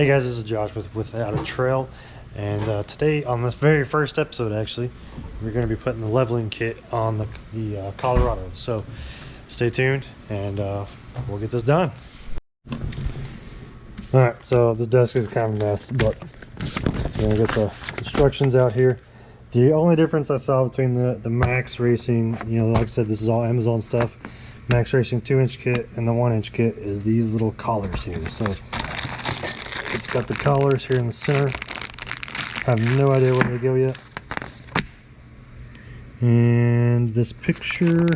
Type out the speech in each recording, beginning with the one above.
Hey guys, this is Josh with Without a Trail, and today on this very first episode actually, we're going to be putting the leveling kit on the Colorado. So stay tuned and we'll get this done. Alright, so this desk is kind of a mess, but so we're going to get the instructions out here. The only difference I saw between the Max Racing, like I said, this is all Amazon stuff, Max Racing 2-inch kit and the 1-inch kit is these little collars here. So it's got the collars here in the center. I have no idea where they go yet. And this picture,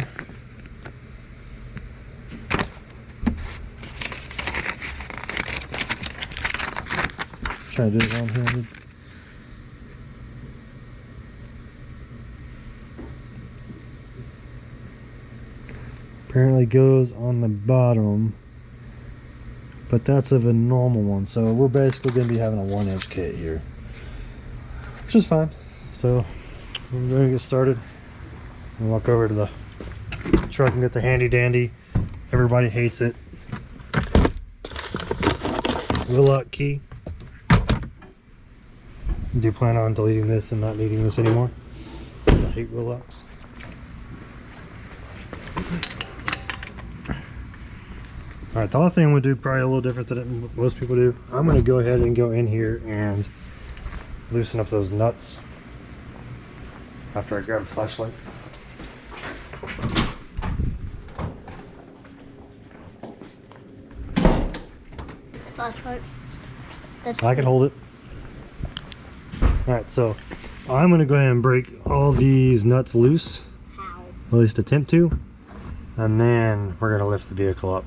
try to do it one-handed. Apparently goes on the bottom, but that's of a normal one, so we're basically going to be having a 1-inch kit here, which is fine. So we're going to get started and walk over to the truck and get the handy dandy, everybody hates it, Willock key. I do plan on deleting this and not needing this anymore. I hate Willocks. Alright, the only thing I'm going to do probably a little different than most people do, I'm going to go ahead and go in here and loosen up those nuts after I grab a flashlight. Flashlight? I can hold it. Alright, so I'm going to go ahead and break all these nuts loose. How? At least attempt to. And then we're going to lift the vehicle up.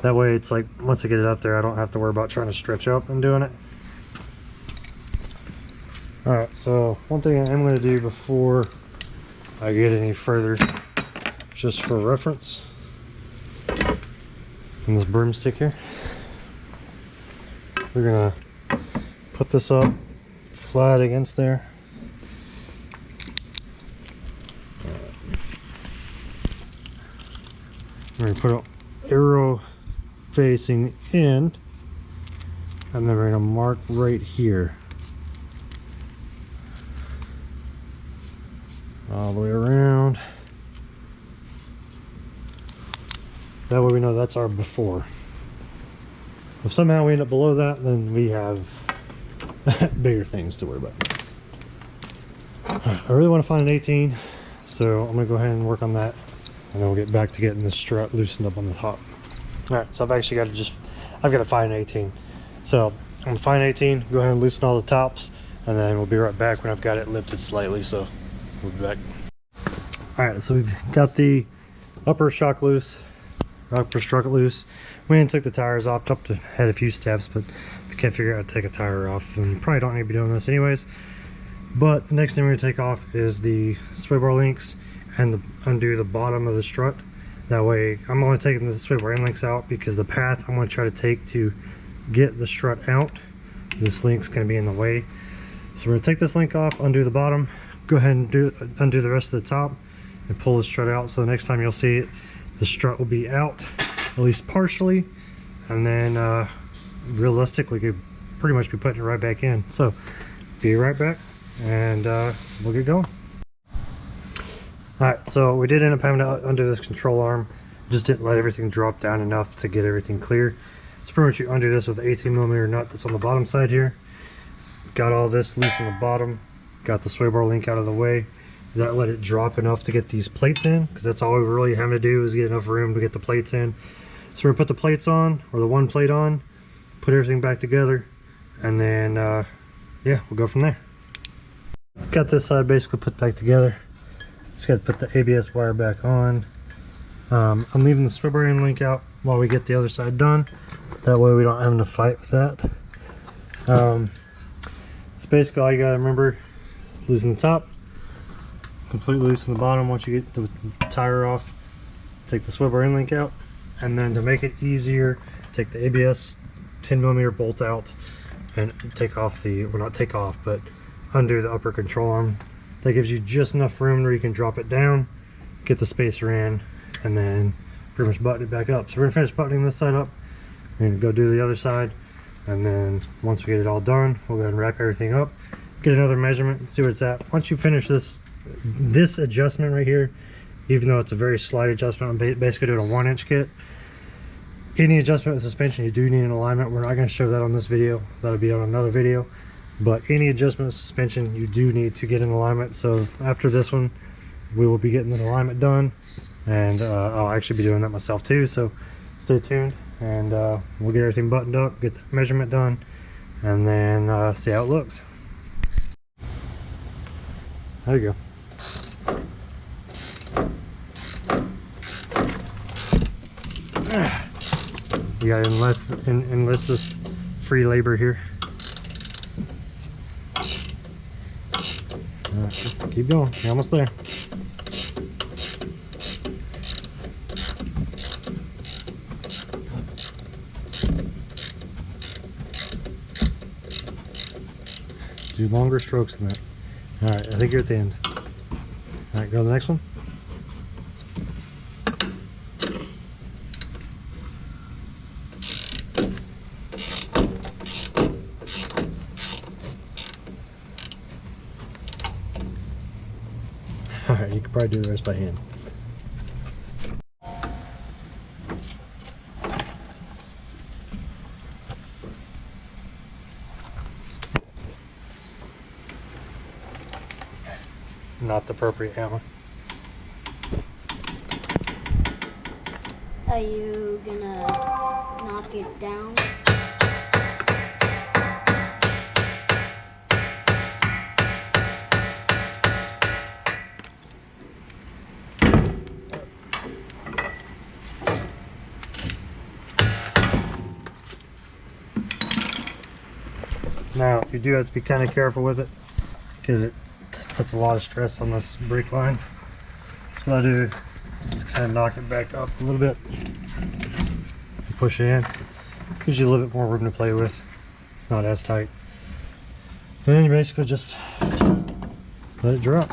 That way it's like, once I get it up there, I don't have to worry about trying to stretch up and doing it. Alright, so one thing I am going to do before I get any further, just for reference, and this broomstick here, we're going to put this up flat against there. We're going to put an arrow facing in, and then we're going to mark right here all the way around. That way we know that's our before. If somehow we end up below that, then we have bigger things to worry about. I really want to find an 18, so I'm going to go ahead and work on that, and then we'll get back to getting this strut loosened up on the top. Alright, so I've actually got to I've got to find an 18. So I'm going to find an 18, go ahead and loosen all the tops, and then we'll be right back when I've got it lifted slightly, so we'll be back. Alright, so we've got the upper shock loose, upper strut loose. We didn't take the tires off, had a few steps, but we can't figure out how to take a tire off, and probably don't need to be doing this anyways. But the next thing we're going to take off is the sway bar links and undo the bottom of the strut. That way, I'm only taking the sway bar end links out because the path I'm going to try to take to get the strut out, this link's going to be in the way. So we're going to take this link off, undo the bottom, go ahead and undo the rest of the top, and pull the strut out. So the next time you'll see it, the strut will be out, at least partially, and then realistically, we could pretty much be putting it right back in. So, be right back, and we'll get going. Alright, so we did end up having to undo this control arm. Just didn't let everything drop down enough to get everything clear. So pretty much you undo this with the 18mm nut that's on the bottom side here. Got all this loose on the bottom. Got the sway bar link out of the way. That let it drop enough to get these plates in, because that's all we really have to do is get enough room to get the plates in. So we're going to put the plates on, or the one plate on, put everything back together, and then yeah, we'll go from there. Got this side basically put back together. Just got to put the ABS wire back on. I'm leaving the sway bar end link out while we get the other side done. That way we don't have to fight with that. So basically all you gotta remember, loosen the top, completely loosen the bottom. Once you get the tire off, take the sway bar end link out, and then to make it easier, take the ABS 10mm bolt out and take off the, well, not take off, but undo the upper control arm. That gives you just enough room where you can drop it down, get the spacer in, and then pretty much button it back up. So we're gonna finish buttoning this side up. We're gonna go do the other side, And then once we get it all done, we'll go ahead and wrap everything up, get another measurement, see where it's at. Once you finish this adjustment right here, even though it's a very slight adjustment, I'm basically doing a 1-inch kit. Any adjustment with suspension, you do need an alignment. We're not going to show that on this video. That'll be on another video. But any adjustment with suspension, you do need to get an alignment. So after this one, we will be getting the alignment done, and I'll actually be doing that myself too. So stay tuned, and we'll get everything buttoned up, get the measurement done, and then see how it looks. There you go. You gotta enlist this free labor here. Keep going, you're almost there. Do longer strokes than that. Alright, I think you're at the end. Alright, go to the next one. Alright, you can probably do the rest by hand. Not the appropriate hammer. Are you gonna knock it down? Now, you do have to be kind of careful with it because it puts a lot of stress on this brake line. So what I do is kind of knock it back up a little bit and push it in. Gives you a little bit more room to play with. It's not as tight. And then you basically just let it drop.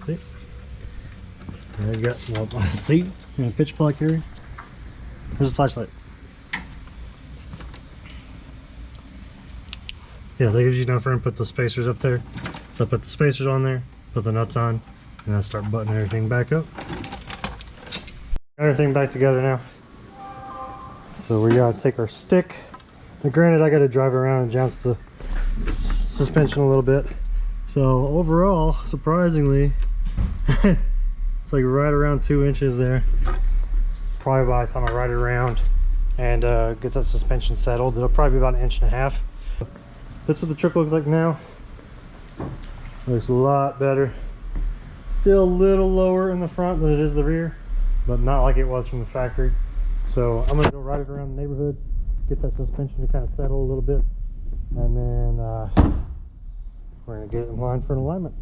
See? There you go. Well, see? You got a pitch black here. Here's a flashlight. Yeah, that gives you enough room to put the spacers up there. So I put the spacers on there, put the nuts on, and then start buttoning everything back up. Got everything back together now. So we gotta take our stick. Now granted, I gotta drive around and adjust the suspension a little bit. So overall, surprisingly, it's like right around 2 inches there. Probably by the time I ride it around and get that suspension settled, it'll probably be about 1.5 inches. That's what the truck looks like now. Looks a lot better. Still a little lower in the front than it is the rear, but not like it was from the factory. So I'm gonna go ride it around the neighborhood, get that suspension to kind of settle a little bit, and then we're gonna get it in line for an alignment.